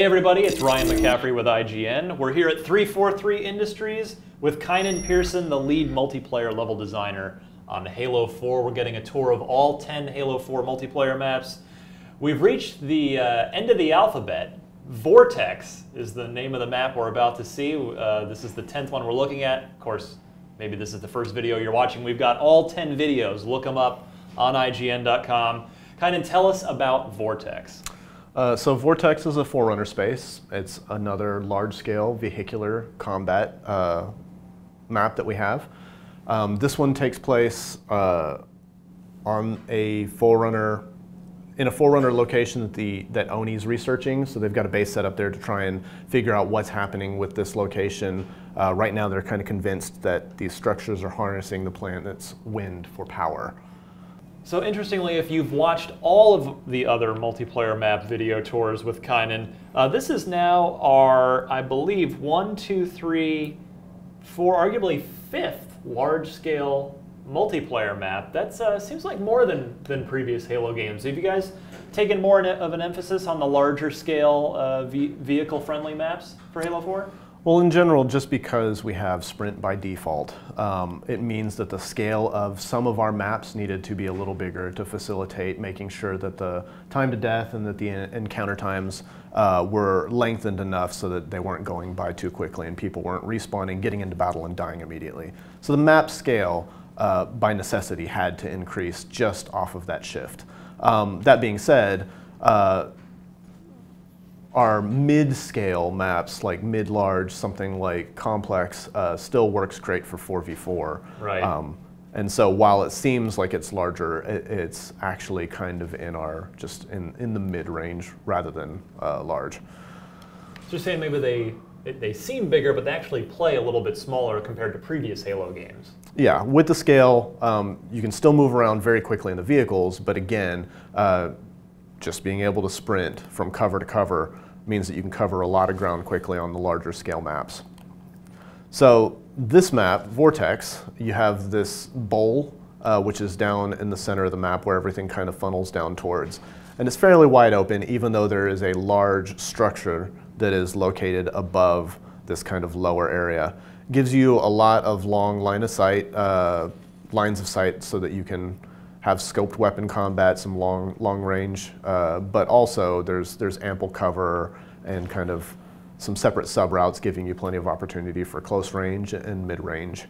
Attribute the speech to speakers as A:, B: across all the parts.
A: Hey everybody, it's Ryan McCaffrey with IGN. We're here at 343 Industries with Kynan Pearson, the lead multiplayer level designer on Halo 4. We're getting a tour of all 10 Halo 4 multiplayer maps. We've reached the end of the alphabet. Vortex is the name of the map we're about to see. This is the 10th one we're looking at. Of course, maybe this is the first video you're watching. We've got all 10 videos. Look them up on IGN.com. Kynan, tell us about Vortex.
B: So Vortex is a Forerunner space. It's another large-scale vehicular combat map that we have. This one takes place on a Forerunner, in a Forerunner location that ONI's researching. So they've got a base set up there to try and figure out what's happening with this location. Right now they're kind of convinced that these structures are harnessing the planet's wind for power.
A: So interestingly, if you've watched all of the other multiplayer map video tours with Kynan, this is now our, I believe, 1, 2, 3, 4, arguably 5th large-scale multiplayer map. That seems like more than previous Halo games. Have you guys taken more of an emphasis on the larger scale vehicle-friendly maps for Halo 4?
B: Well, in general, just because we have sprint by default, it means that the scale of some of our maps needed to be a little bigger to facilitate making sure that the time to death and that the encounter times were lengthened enough so that they weren't going by too quickly and people weren't respawning, getting into battle, and dying immediately. So the map scale, by necessity, had to increase just off of that shift. That being said, our mid-scale maps, like mid-large, something like Complex, still works great for 4v4.
A: Right.
B: And so while it seems like it's larger, it's actually kind of in our, just in the mid-range rather than large.
A: Just saying maybe they seem bigger, but they actually play a little bit smaller compared to previous Halo games.
B: Yeah, with the scale, you can still move around very quickly in the vehicles, but again, just being able to sprint from cover to cover means that you can cover a lot of ground quickly on the larger scale maps. So this map, Vortex, you have this bowl, which is down in the center of the map where everything kind of funnels down towards. And it's fairly wide open, even though there is a large structure that is located above this kind of lower area. Gives you a lot of long lines of sight so that you can have scoped weapon combat, some long range, but also there's ample cover and kind of some separate sub-routes giving you plenty of opportunity for close range and mid-range.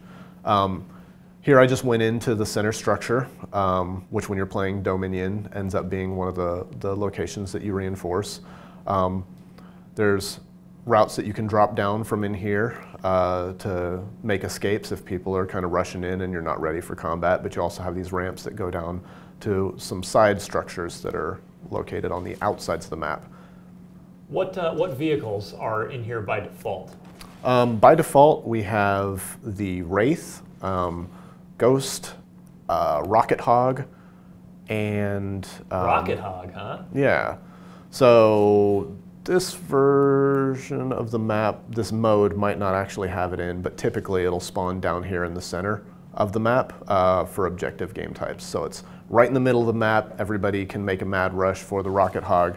B: Here I just went into the center structure, which when you're playing Dominion ends up being one of the locations that you reinforce. There's routes that you can drop down from in here to make escapes if people are kind of rushing in and you're not ready for combat, but you also have these ramps that go down to some side structures that are located on the outsides of the map.
A: What vehicles are in here by default?
B: By default, we have the Wraith, Ghost, Rocket Hog, and...
A: Rocket Hog, huh?
B: Yeah. So this version of the map, this mode might not actually have it in, but typically it'll spawn down here in the center of the map for objective game types. So it's right in the middle of the map. Everybody can make a mad rush for the Rocket Hog.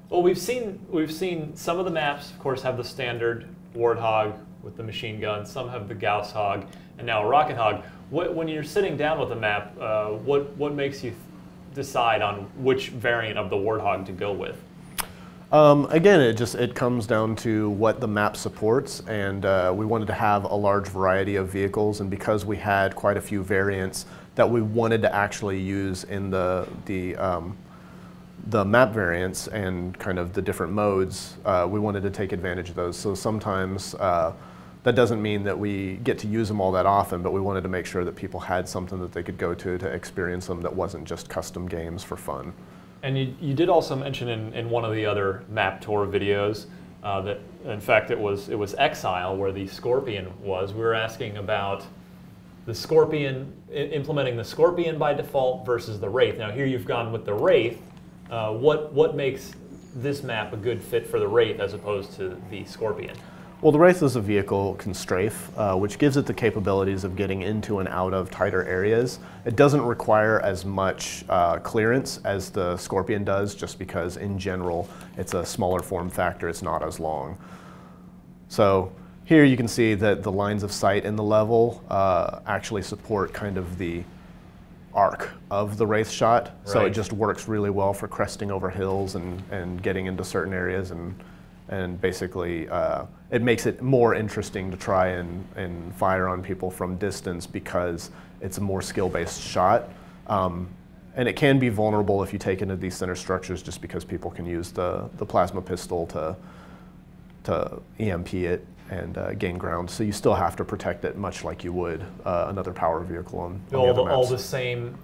A: Well, we've seen some of the maps, of course, have the standard Warthog with the machine gun. Some have the Gauss Hog, and now a Rocket Hog. When you're sitting down with a map, what makes you decide on which variant of the Warthog to go with?
B: Again, it comes down to what the map supports, and we wanted to have a large variety of vehicles, and because we had quite a few variants that we wanted to actually use in the map variants and kind of the different modes, we wanted to take advantage of those. So sometimes that doesn't mean that we get to use them all that often, but we wanted to make sure that people had something that they could go to experience them that wasn't just custom games for fun.
A: And you did also mention in one of the other map tour videos that, in fact, it was Exile where the Scorpion was. We were asking about the Scorpion, implementing the Scorpion by default versus the Wraith. Now here you've gone with the Wraith. What makes this map a good fit for the Wraith as opposed to the Scorpion?
B: Well, the Wraith as a vehicle can strafe, which gives it the capabilities of getting into and out of tighter areas. It doesn't require as much clearance as the Scorpion does, just because in general it's a smaller form factor, it's not as long. So here you can see that the lines of sight in the level actually support kind of the arc of the Wraith shot. Right. So it just works really well for cresting over hills and getting into certain areas, and basically it makes it more interesting to try and fire on people from distance because it's a more skill-based shot. And it can be vulnerable if you take into these center structures, just because people can use the plasma pistol to EMP it and gain ground. So you still have to protect it much like you would another power vehicle on the other maps.
A: All the same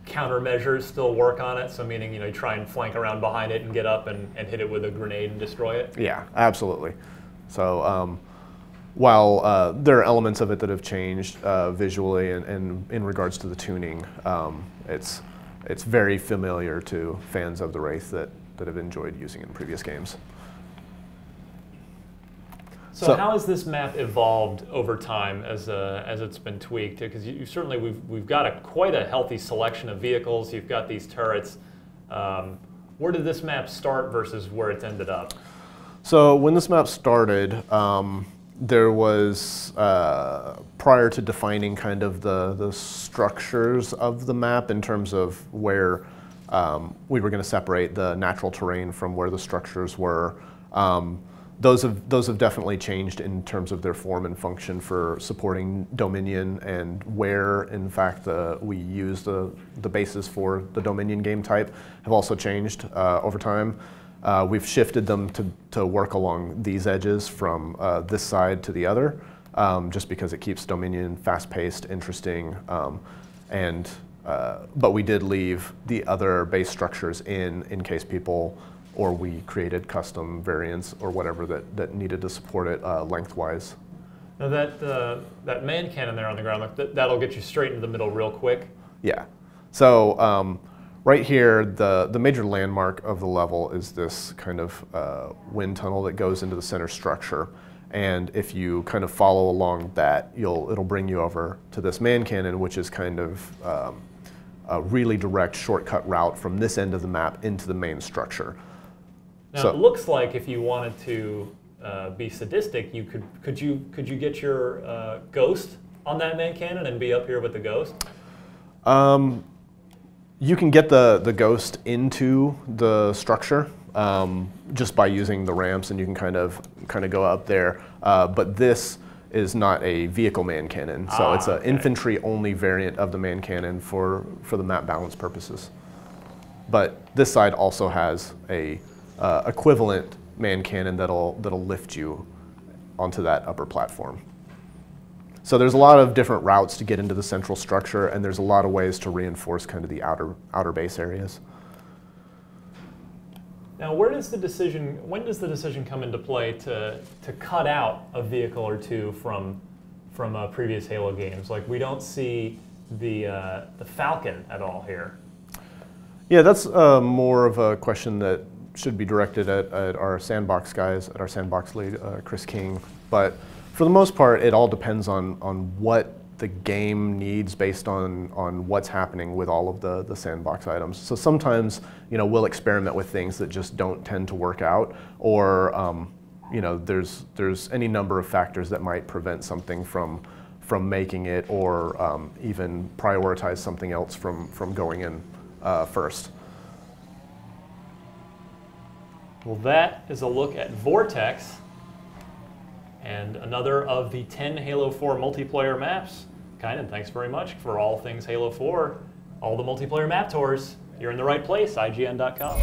A: countermeasures still work on it, so meaning you try and flank around behind it and get up and hit it with a grenade and destroy it?
B: Yeah, absolutely. So while there are elements of it that have changed visually and in regards to the tuning, it's very familiar to fans of the Wraith that have enjoyed using it in previous games.
A: So how has this map evolved over time as it's been tweaked? Because certainly we've got quite a healthy selection of vehicles. You've got these turrets. Where did this map start versus where it's ended up?
B: So when this map started, there was, prior to defining kind of the structures of the map in terms of where we were going to separate the natural terrain from where the structures were, those have definitely changed in terms of their form and function for supporting Dominion, and where, in fact, we use the bases for the Dominion game type have also changed over time. We've shifted them to work along these edges from this side to the other, just because it keeps Dominion fast-paced, interesting, but we did leave the other base structures in case people, or we created custom variants or whatever that needed to support it lengthwise.
A: Now that man cannon there on the ground, that'll get you straight into the middle real quick.
B: Yeah. So right here, the major landmark of the level is this kind of wind tunnel that goes into the center structure. And if you kind of follow along that, it'll bring you over to this man cannon, which is kind of a really direct shortcut route from this end of the map into the main structure.
A: Now, it looks like if you wanted to be sadistic, could you get your ghost on that man cannon and be up here with the ghost?
B: You can get the ghost into the structure just by using the ramps, and you can kind of go up there. But this is not a vehicle man cannon, so it's an infantry-only variant of the man cannon for the map balance purposes. But this side also has a equivalent man cannon that'll lift you onto that upper platform. So there's a lot of different routes to get into the central structure, and there's a lot of ways to reinforce kind of the outer base areas.
A: Now, when does the decision come into play to cut out a vehicle or two from previous Halo games? Like, we don't see the Falcon at all here.
B: Yeah, that's more of a question that should be directed at our Sandbox guys, at our Sandbox lead, Chris King. But for the most part, it all depends on what the game needs based on what's happening with all of the Sandbox items. So sometimes, we'll experiment with things that just don't tend to work out, or there's any number of factors that might prevent something from making it, or even prioritize something else from going in first.
A: Well, that is a look at Vortex and another of the 10 Halo 4 multiplayer maps. Kynan, thanks very much for all things Halo 4. All the multiplayer map tours, you're in the right place, IGN.com.